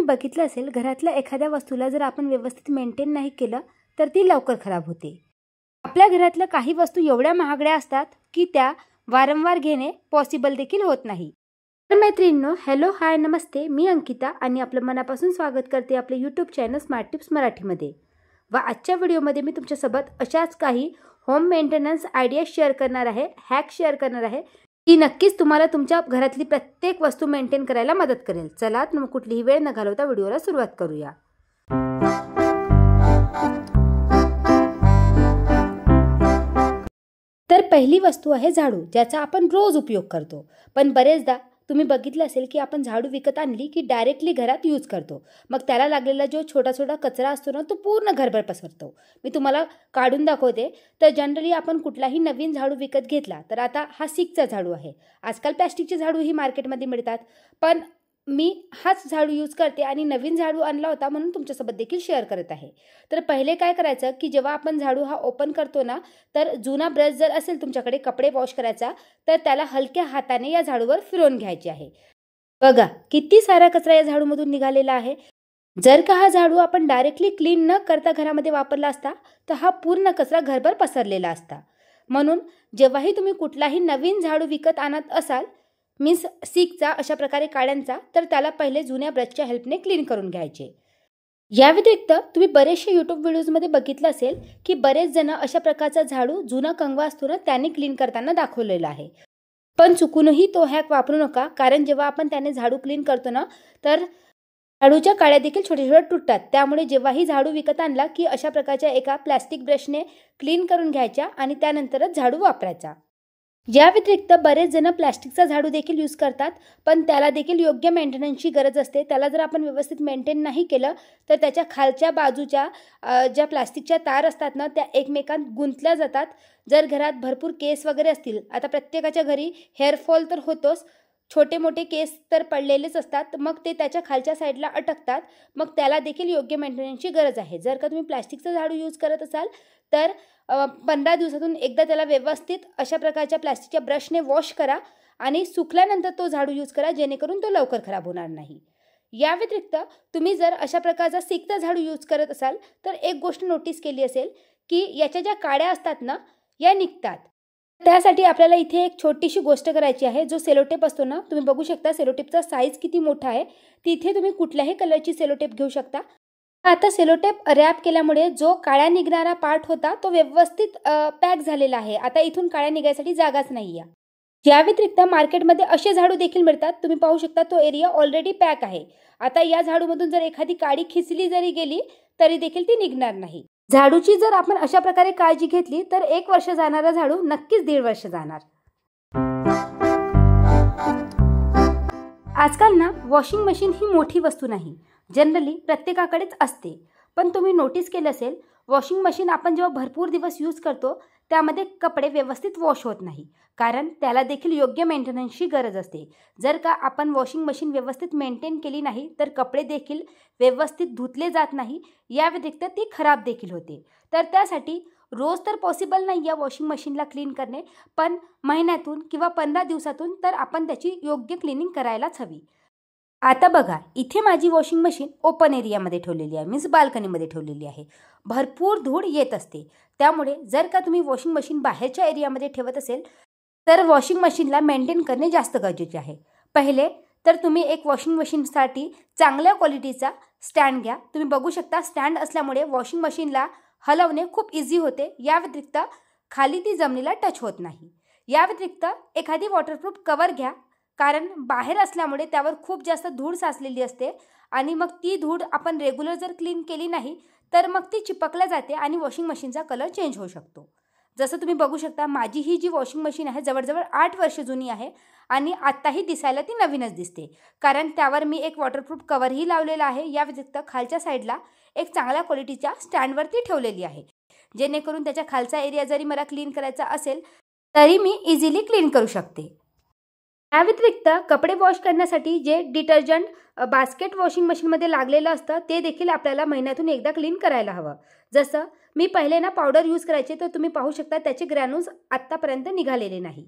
बघितलं असेल, घरातल्या एखाद्या वस्तूला जर आपण व्यवस्थित मेंटेन नाही केलं तर ती लवकर खराब होते. आपल्या घरातल्या काही वस्तू एवढ्या महागड्या असतात की त्या वारंवार घेणे पॉसिबल देखील होत नाही. तर मैत्रिणींनो, हॅलो, हाय, नमस्ते. मी अंकिता आणि आपलं मनापासून स्वागत करते आपले यूट्यूब चॅनल स्मार्ट टिप्स मराठीमध्ये. व आजच्या व्हिडिओमध्ये मी तुमच्यासोबत अशाच काही होम मेंटेनन्स आयडिया शेअर करणार आहे, हॅक शेअर करणार आहे, ती नक्कीच तुम्हाला तुमच्या घरातली प्रत्येक वस्तू मेंटेन करायला मदत करेल. चला तर मग कुठलीही वेळ न घालवता व्हिडिओला सुरुवात करूया. तर पहिली वस्तू आहे झाडू, ज्याचा आपण रोज उपयोग करतो. पण बरेचदा तुम्ही बघितलं असेल की आपण झाडू विकत आणली की डायरेक्टली घरात यूज करतो. मग त्याला लागलेला जो छोटा छोटा कचरा असतो ना, तो पूर्ण घरभर पसरतो. मी तुम्हाला काढून दाखवते. तर जनरली आपण कुठलाही नवीन झाडू विकत घेतला तर आता हा सिकचा झाडू आहे. आजकाल प्लॅस्टिकचे झाडूही मार्केटमध्ये मिळतात, पण मी हाच झाडू यूज करते आणि नवीन झाडू आणला होता म्हणून तुमच्यासोबत देखील शेअर करत आहे. तर पहिले काय करायचं की जेव्हा आपण झाडू हा ओपन करतो ना, तर जुना ब्रश जर असेल तुमच्याकडे कपडे वॉश करायचा, तर त्याला हलक्या हाताने या झाडूवर फिरवून घ्यायचे आहे. बघा किती सारा कचरा या झाडूमधून निघालेला आहे. जर का हा झाडू आपण डायरेक्टली क्लीन न करता घरामध्ये वापरला असता तर हा पूर्ण कचरा घरभर पसरलेला असता. म्हणून जेव्हाही तुम्ही कुठलाही नवीन झाडू विकत आणत असाल, मीन्स सिकचा अशा प्रकारे काड्यांचा, तर त्याला पहिले जुन्या ब्रशच्या हेल्पने क्लीन करून घ्यायचे. या व्यतिरिक्त तुम्ही बरेचसे यूट्यूब व्हिडिओजमध्ये बघितलं असेल की बरेच जण अशा प्रकारचा झाडू जुना कंगवा असतो ना, त्याने क्लीन करताना दाखवलेला आहे. पण चुकूनही तो हॅक वापरू नका, कारण जेव्हा आपण त्याने झाडू क्लीन करतो ना, तर झाडूच्या काड्या देखील छोटे छोटे तुटतात. त्यामुळे जेव्हाही झाडू विकत आणला की अशा प्रकारच्या एका प्लॅस्टिक ब्रशने क्लीन करून घ्यायच्या आणि त्यानंतरच झाडू वापरायचा. या व्यतिरिक्त बरेच जण प्लॅस्टिकचा झाडू देखील यूज करतात, पण त्याला देखील योग्य मेंटेनन्सची गरज असते. त्याला जर आपण व्यवस्थित मेंटेन नाही केलं तर त्याच्या खालच्या बाजूच्या ज्या प्लॅस्टिकच्या तार असतात ना, त्या एकमेकांत गुंतल्या जातात. जर घरात भरपूर केस वगैरे असतील, आता प्रत्येकाच्या घरी हेअरफॉल तर होतोच, छोटे मोठे केस तर पडलेलेच असतात, मग ते त्याच्या खालच्या साईडला अटकतात. मग त्याला देखील योग्य मेंटेनन्सची गरज आहे. जर का तुम्ही प्लॅस्टिकचं झाडू यूज करत असाल तर 15 दिवसातून एकदा त्याला व्यवस्थित अशा प्रकारच्या प्लॅस्टिकच्या ब्रशने वॉश करा आणि सुकल्यानंतर तो झाडू यूज करा, जेणेकरून तो लवकर खराब होणार नाही. या व्यतिरिक्त तुम्ही जर अशा प्रकारचा सिकचा झाडू यूज करत असाल तर एक गोष्ट नोटीस केली असेल की याच्या ज्या काड्या असतात ना, या निघतात. त्यासाठी आपल्याला इथे एक छोटीशी गोष्ट करायची आहे. जो सेलोटेप असतो ना, तुम्ही बघू शकता सेलोटेपचा साईज किती मोठा आहे. तिथे तुम्ही कुठल्याही कलरची सेलोटेप घेऊ शकता. आता सेलोटेप रॅप केल्यामुळे जो काळ्या निघणारा पार्ट होता तो व्यवस्थित पॅक झालेला आहे. आता इथून काळ्या निघायसाठी जागाच नाही आहे. या व्यतिरिक्त मार्केटमध्ये असे झाडू देखील मिळतात. तुम्ही पाहू शकता तो एरिया ऑलरेडी पॅक आहे. आता या झाडूमधून जर एखादी काडी खिचली जरी गेली तरी देखील ती निघणार नाही. झाडूची जर आपण अशा प्रकारे काळजी घेतली तर 1 वर्ष जाणारा झाडू नक्कीच 1.5 वर्ष जाणार. आजकाल ना वॉशिंग मशीन ही मोठी वस्तू नाही, जनरली प्रत्येकाकडेच असते. पण तुम्ही नोटीस केलं असेल, वॉशिंग मशीन आपण जेव्हा भरपूर दिवस यूज करतो त्यामध्ये कपडे व्यवस्थित वॉश होत नाही, कारण त्याला देखील योग्य मेंटेनन्सची गरज असते. जर का आपण वॉशिंग मशीन व्यवस्थित मेंटेन केली नाही तर कपडे देखील व्यवस्थित धुतले जात नाही. या व्यतिरिक्त ती खराब देखील होते. तर त्यासाठी रोज तर पॉसिबल नाही या वॉशिंग मशीनला क्लीन करणे, पण महिन्यातून किंवा 15 दिवसातून तर आपण त्याची योग्य क्लिनिंग करायलाच हवी. आता बघा, इथे माझी वॉशिंग मशीन ओपन एरियामध्ये ठेवलेली आहे, मीन्स बाल्कनीमध्ये ठेवलेली आहे. भरपूर धूळ येत असते. त्यामुळे जर का तुम्ही वॉशिंग मशीन बाहेरच्या एरियामध्ये ठेवत असेल तर वॉशिंग मशीनला मेंटेन करणे जास्त गरजेचे आहे. पहिले तर तुम्ही एक वॉशिंग मशीनसाठी चांगल्या क्वालिटीचा स्टँड घ्या. तुम्ही बघू शकता स्टँड असल्यामुळे वॉशिंग मशीनला हलवणे खूप इझी होते. या व्यतिरिक्त खाली ती जमिनीला टच होत नाही. या व्यतिरिक्त एखादी वॉटरप्रूफ कवर घ्या, कारण बाहेर असल्यामुळे त्यावर खूप जास्त धूळ साचलेली असते आणि मग ती धूळ आपण रेग्युलर जर क्लीन केली नाही तर मग ती चिपकल्या जाते आणि वॉशिंग मशीनचा कलर चेंज होऊ शकतो. जसं तुम्ही बघू शकता, माझी ही जी वॉशिंग मशीन आहे जवळजवळ 8 वर्ष जुनी आहे आणि आत्ताही दिसायला ती नवीनच दिसते, कारण त्यावर मी एक वॉटरप्रूफ कवरही लावलेला आहे. या व्यतिरिक्त खालच्या साईडला एक चांगल्या क्वालिटीच्या स्टँडवरती ठेवलेली आहे, जेणेकरून त्याच्या खालचा एरिया जरी मला क्लीन करायचा असेल तरी मी इझिली क्लीन करू शकते. या व्यतिरिक्त कपडे वॉश करण्यासाठी जे डिटर्जंट बास्केट वॉशिंग मशीनमध्ये लागलेलं असतं ते देखील आपल्याला महिन्यातून एकदा क्लीन करायला हवं. जसं मी पहिले ना पावडर यूज करायचे, तर तुम्ही पाहू शकता त्याचे ग्रॅन्युल्स आत्तापर्यंत निघालेले नाही.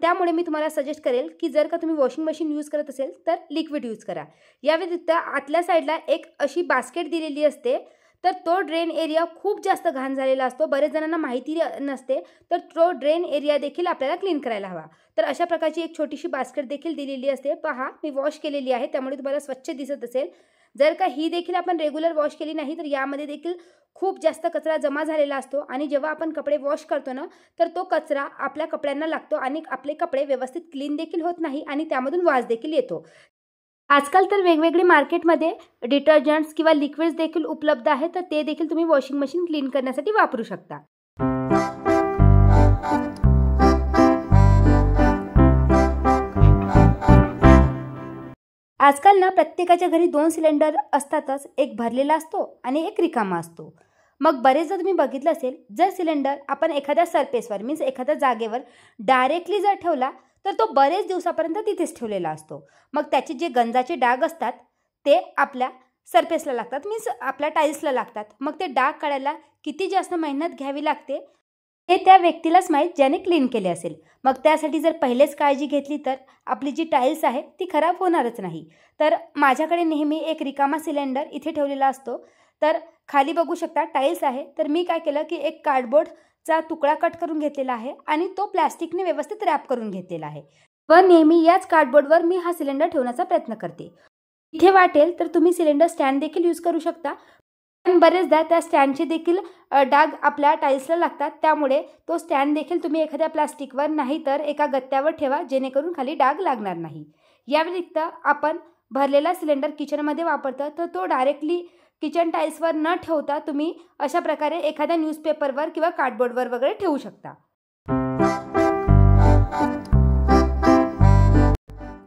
त्यामुळे मी तुम्हाला सजेस्ट करेल की जर का तुम्ही वॉशिंग मशीन यूज करत असेल तर लिक्विड यूज करा. या व्यतिरिक्त आतल्या साईडला एक अशी बास्केट दिलेली असते, तर तो ड्रेन एरिया खूप जास्त घाण झालेला असतो. बरेच जणांना माहिती नसते, तर तो ड्रेन एरिया देखील आपल्याला क्लीन करायला हवा. तर अशा प्रकारची एक छोटीशी बास्केट देखील दिलेली असते. पहा, मी वॉश केलेली आहे, त्यामुळे तुम्हाला स्वच्छ दिसत असेल. जर का ही देखील आपण रेग्युलर वॉश केली नाही तर यामध्ये देखील खूप जास्त कचरा जमा झालेला असतो आणि जेव्हा आपण कपडे वॉश करतो ना, तर तो कचरा आपल्या कपड्यांना लागतो आणि आपले कपडे व्यवस्थित क्लीन देखील होत नाही आणि त्यामधून वास देखील येतो. आजकाल तर वेगवेगळे मार्केटमध्ये डिटर्जंट्स किंवा लिक्विड्स देखील उपलब्ध आहेत, तर ते देखील तुम्ही वॉशिंग मशीन क्लीन करण्यासाठी वापरू शकता. आजकाल ना प्रत्येकाच्या घरी 2 सिलेंडर असतातच. एक भरलेला असतो आणि एक रिकामा असतो. मग बरेचदा तुम्ही बघितलं असेल, जर सिलेंडर आपण एखाद्या सरफेसवर मीन्स एखाद्या जागेवर डायरेक्टली जर ठेवला तर तो बरेच दिवसापर्यंत तिथेच ठेवलेला असतो. मग त्याचे जे गंजाचे डाग असतात ते आपल्या सरफेसला लागतात, मीन्स आपल्या टाईल्सला लागतात. मग ते डाग काढायला किती जास्त मेहनत घ्यावी लागते हे त्या व्यक्तीलाच माहीत ज्याने क्लीन केले असेल. मग त्यासाठी जर पहिलेच काळजी घेतली तर आपली जी टाईल्स आहे ती खराब होणारच नाही. तर माझ्याकडे नेहमी एक रिकामा सिलेंडर इथे ठेवलेला असतो. तर खाली बघू शकता टाईल्स आहे. तर मी काय केलं की एक कार्डबोर्डचा तुकडा कट करून घेतलेला आहे आणि तो प्लॅस्टिकने व्यवस्थित रॅप करून घेतलेला आहे व नेहमी याच कार्डबोर्डवर मी हा सिलेंडर ठेवण्याचा प्रयत्न करते. इथे वाटेल तर तुम्ही सिलेंडर स्टँड देखील यूज करू शकता, पण बरेचदा त्या स्टँडचे देखील डाग आपल्या टाईल्सला लागतात. त्यामुळे तो स्टँड देखील तुम्ही एखाद्या प्लास्टिकवर नाही तर एका गत्त्यावर ठेवा, जेणेकरून खाली डाग लागणार नाही. या व्यतिरिक्त आपण भरलेला सिलेंडर किचनमध्ये वापरतो, तर तो डायरेक्टली किचन टाईल्सवर न ठेवता तुम्ही अशा प्रकारे एखाद्या न्यूजपेपरवर किंवा कार्डबोर्डवर वगैरे ठेवू शकता.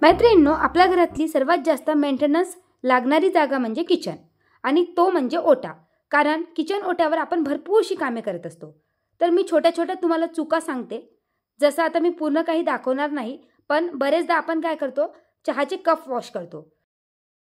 मैत्रिणींनो, आपल्या घरातली सर्वात जास्त मेंटेनन्स लागणारी जागा म्हणजे किचन आणि तो म्हणजे ओटा. कारण किचन ओट्यावर आपण भरपूरशी कामे करत असतो. तर मी छोट्या छोट्या तुम्हाला चुका सांगते. जसं आता मी पूर्ण काही दाखवणार नाही, पण बरेचदा आपण काय करतो, चहाचे कप वॉश करतो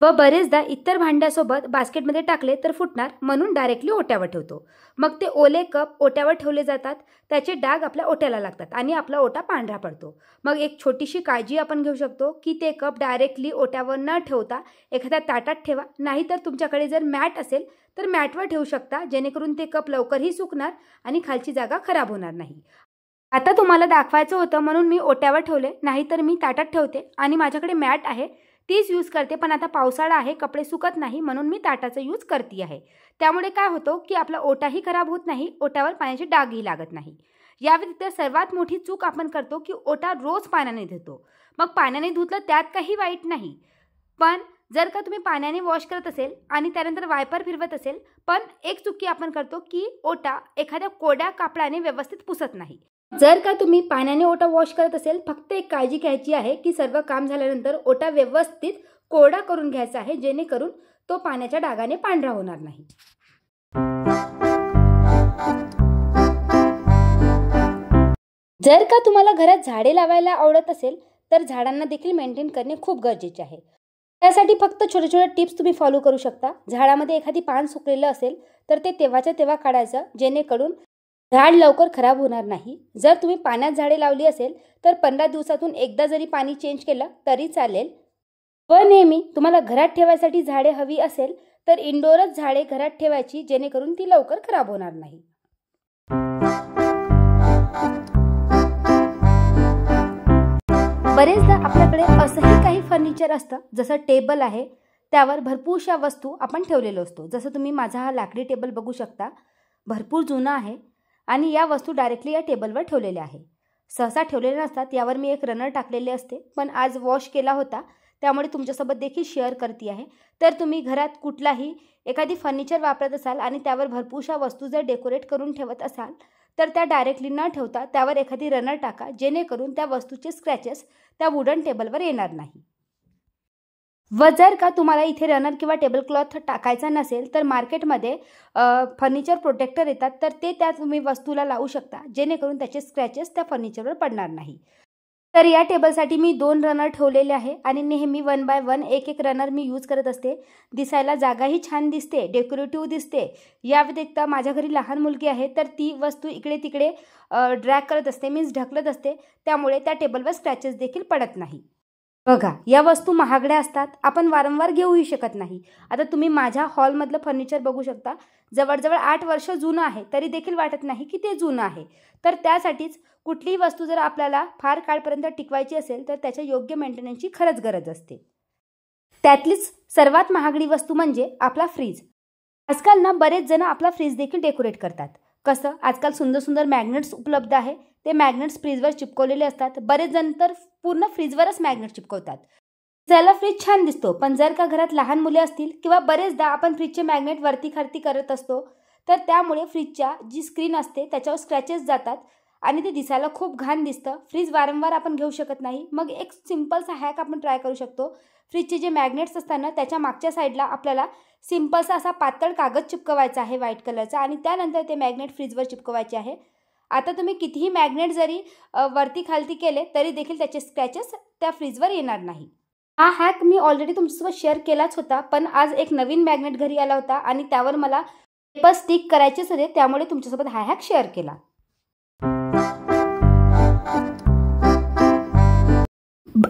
व बरेचदा इतर भांड्यासोबत बास्केटमध्ये टाकले तर फुटणार म्हणून डायरेक्टली ओट्यावर ठेवतो. मग ते ओले कप ओट्यावर ठेवले जातात, त्याचे डाग आपल्या ओट्याला लागतात आणि आपला ओटा पांढरा पडतो. मग एक छोटीशी काळजी आपण घेऊ शकतो की ते कप डायरेक्टली ओट्यावर न ठेवता एखाद्या ताटात ठेवा, नाहीतर तुमच्याकडे जर मॅट असेल तर मॅटवर ठेवू शकता, जेणेकरून ते कप लवकरही सुकणार आणि खालची जागा खराब होणार नाही. आता तुम्हाला दाखवायचं होतं म्हणून मी ओट्यावर ठेवले, नाहीतर मी ताटात ठेवते आणि माझ्याकडे मॅट आहे तीच यूज करते. पण आता पावसाळा आहे, कपडे सुकत नाही म्हणून मी ताटाचा यूज करते आहे. त्यामुळे काय होतं की आपला ओटाही खराब होत नाही, ओट्यावर पाण्याचे डागही लागत नाही. या व्यतिरिक्त सर्वात मोठी चूक आपण करतो की ओटा रोज पाण्याने धुतो. मग पाण्याने धुतलं त्यात काही वाईट नाही, पण जर का तुम्ही पाण्याने वॉश करत असेल आणि त्यानंतर वायपर फिरवत असेल, पण एक चुकी आपण करतो की ओटा एखाद्या कोरड्या कापडाने व्यवस्थित पुसत नाही. जर का तुम्ही पाण्याने ओटा वॉश करत असेल, फक्त एक काळजी घ्यायची आहे की सर्व काम झाल्यानंतर ओटा व्यवस्थित कोरडा करून घ्यायचा आहे, जेणेकरून तो पाण्याच्या डागाने पांढरा होणार नाही. जर का तुम्हाला घरात झाडे लावायला आवडत असेल तर झाडांना देखील मेंटेन करणे खूप गरजेचे आहे. त्यासाठी फक्त छोटे छोटे टिप्स तुम्ही फॉलो करू शकता. झाडामध्ये एखादी पान सुकलेलं असेल तर ते तेव्हाच्या तेव्हा काढायचं, जेणेकरून झाड लवकर खराब होणार नाही. जर तुम्ही पाण्यात झाडे लावली असेल तर 15 दिवसातून एकदा जरी पाणी चेंज केलं तरी चालेल. व नेहमी तुम्हाला घरात ठेवायसाठी झाडे हवी असेल तर इंडोरच झाडे घरात ठेवायची, जेणेकरून ती लवकर खराब होणार नाही. बरेचदा आपल्याकडे असंही काही फर्निचर असतं, जसं टेबल आहे त्यावर भरपूरशा वस्तू आपण ठेवलेलो असतो. जसं तुम्ही माझा हा लाकडी टेबल बघू शकता, भरपूर जुना आहे आणि या वस्तू डायरेक्टली या टेबलवर ठेवलेल्या आहे. सहसा ठेवलेल्या नसतात, यावर मी एक रनर टाकलेले असते, पण आज वॉश केला होता त्यामुळे तुमच्यासोबत देखील शेअर करते आहे. तर तुम्ही घरात कुठलाही एखादी फर्निचर वापरत असाल आणि त्यावर भरपूरशा वस्तू जर डेकोरेट करून ठेवत असाल तर त्या डायरेक्टली न ठेवता त्यावर एखादी रनर टाका, जेणेकरून त्या वस्तूचे स्क्रॅचेस त्या वुडन टेबलवर येणार नाही. व जर का तुम्हाला इथे रनर किंवा टेबल क्लॉथ टाकायचा नसेल तर मार्केटमध्ये फर्निचर प्रोटेक्टर येतात, तर ते त्या तुम्ही वस्तूला लावू शकता, जेणेकरून त्याचे स्क्रॅचेस त्या फर्निचरवर पडणार नाही. तर या टेबलसाठी मी 2 रनर ठेवलेले आहे आणि नेहमी 1 बाय 1 एक रनर मी यूज करत असते. दिसायला जागाही छान दिसते, डेकोरेटिव्ह दिसते. या व्यतिरिक्त माझ्या घरी लहान मुलगी आहे, तर ती वस्तू इकडे तिकडे ड्रॅग करत असते, मीन्स ढकलत असते. त्यामुळे त्या टेबलवर स्क्रॅचेस देखील पडत नाही. बघा, या वस्तू महागड्या असतात, आपण वारंवार घेऊही शकत नाही. आता तुम्ही माझ्या हॉलमधलं फर्निचर बघू शकता. जवळजवळ 8 वर्ष जुनं आहे, तरी देखील वाटत नाही की ते जुनं आहे. तर त्यासाठीच कुठलीही वस्तू जर आपल्याला फार काळपर्यंत टिकवायची असेल तर त्याच्या योग्य मेंटेनन्सची खरंच गरज असते. त्यातलीच सर्वात महागडी वस्तू म्हणजे आपला फ्रीज. आजकाल ना बरेच जण आपला फ्रीज देखील डेकोरेट करतात. कसं, आजकाल सुंदर सुंदर मॅग्नेट्स उपलब्ध आहे. ते मॅग्नेट्स फ्रीजवर चिपकवलेले असतात. बरेच जण तर पूर्ण फ्रीजवरच मॅग्नेट चिपकवतात. त्याला फ्रीज छान दिसतो, पण जर का घरात लहान मुले असतील किंवा बरेचदा आपण फ्रीजचे मॅग्नेट वरती खालती करत असतो, तर त्यामुळे फ्रीजच्या जी स्क्रीन असते त्याच्यावर स्क्रॅचेस जातात आणि ते दिसायला खूप घाण दिसतं. फ्रीज वारंवार आपण घेऊ शकत नाही. मग एक सिंपलसा हॅक आपण ट्राय करू शकतो. फ्रीजचे जे मॅग्नेट्स असतात ना, त्याच्या मागच्या साईडला आपल्याला सिंपलसा असा पातळ कागद चिपकवायचा आहे व्हाईट कलरचा आणि त्यानंतर ते मॅग्नेट फ्रीजवर चिपकवायचे आहे. आता तुम्ही कितीही मॅग्नेट जरी वरती खालती केले तरी देखील त्याचे स्क्रॅचेस त्या फ्रीजवर येणार नाही. हा हॅक मी ऑलरेडी तुमच्यासोबत शेअर केलाच होता, पण आज एक नवीन मॅग्नेट घरी आला होता आणि त्यावर मला पेपर स्टिक करायचेच होते, त्यामुळे तुमच्यासोबत हा हॅक शेअर केला.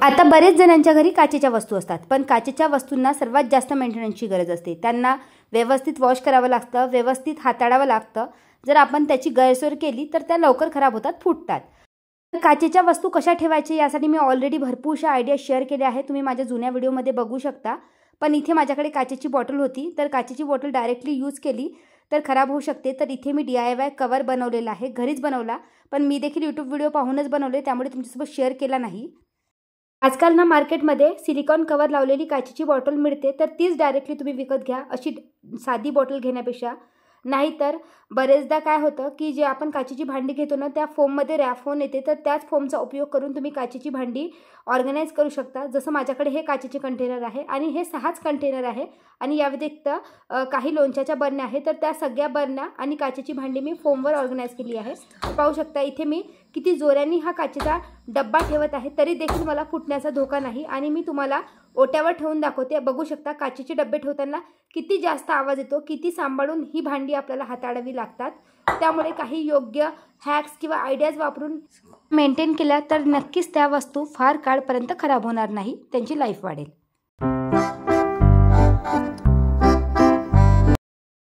आता बरेच जणांच्या घरी काचेच्या वस्तू असतात, पण काचेच्या वस्तूंना सर्वात जास्त मेंटेनन्सची गरज असते. त्यांना व्यवस्थित वॉश करावं लागतं, व्यवस्थित हाताळावं लागतं. जर आपण त्याची गैरसोय केली तर त्या लवकर खराब होतात, फुटतात. काचेच्या वस्तू कशा ठेवायच्या यासाठी मी ऑलरेडी भरपूरशा आयडिया शेअर केल्या आहेत. तुम्ही माझ्या जुन्या व्हिडिओमध्ये बघू शकता. पण इथे माझ्याकडे काचेची बॉटल होती, तर काचेची बॉटल डायरेक्टली यूज केली तर खराब होऊ शकते. तर इथे मी DIY कवर बनवलेला आहे, घरीच बनवला, पण मी देखील यूट्यूब व्हिडिओ पाहूनच बनवले, त्यामुळे तुमच्यासोबत शेअर केला नाही. आजकाल ना मार्केटमध्ये सिलिकॉन कवर लावलेली काचेची बॉटल मिळते, तर तीच डायरेक्टली तुम्ही विकत घ्या अशी साधी बॉटल घेण्यापेक्षा. नाहीतर बरेचदा काय होतं की जे आपण काचेची भांडी घेतो ना, त्या फोममध्ये रॅप होऊन येते, तर त्याच फोमचा उपयोग करून तुम्ही काचेची भांडी ऑर्गनाईज करू शकता. जसं माझ्याकडे हे काचेचे कंटेनर आहे आणि हे 6च कंटेनर आहे आणि या व्यतिरिक्त काही लोणच्याच्या बरण्या आहेत, तर त्या सगळ्या बरण्या आणि काचेची भांडी मी फोमवर ऑर्गनाईज केली आहे. पाहू शकता इथे मी किती जोराने हा काचेचा डब्बा ठेवत आहे, तरी देखील मला फुटण्याचा धोका नाही. आणि मी तुम्हाला ओट्यावर ठेवून दाखवते. बघू शकता काचेचे डब्बे ठेवताना किती जास्त आवाज येतो, किती सांभाळून ही भांडी आपल्याला हाताळावी लागतात. त्यामुळे काही योग्य हॅक्स किंवा आयडियाज वापरून मेंटेन केल्या तर नक्कीच त्या वस्तू फार काळपर्यंत खराब होणार नाही, त्यांची लाईफ वाढेल.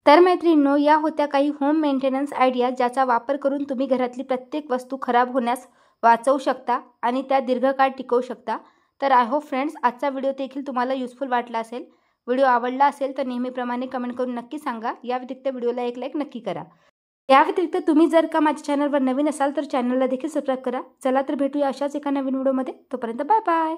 तर मैत्रिणींनो, या होत्या काही होम मेंटेनन्स आयडिया ज्याचा वापर करून तुम्ही घरातली प्रत्येक वस्तू खराब होण्यास वाचवू शकता आणि त्या दीर्घकाळ टिकवू शकता. तर आय होप फ्रेंड्स, आजचा व्हिडिओ देखील तुम्हाला युजफुल वाटला असेल. व्हिडिओ आवडला असेल तर नेहमीप्रमाणे कमेंट करून नक्की सांगा. या व्यतिरिक्त व्हिडिओला एक लाईक नक्की करा. या व्यतिरिक्त तुम्ही जर का माझ्या चॅनलवर नवीन असाल तर चॅनलला देखील सबस्क्राईब करा. चला तर भेटूया अशाच एका नवीन व्हिडिओमध्ये. तोपर्यंत बाय बाय.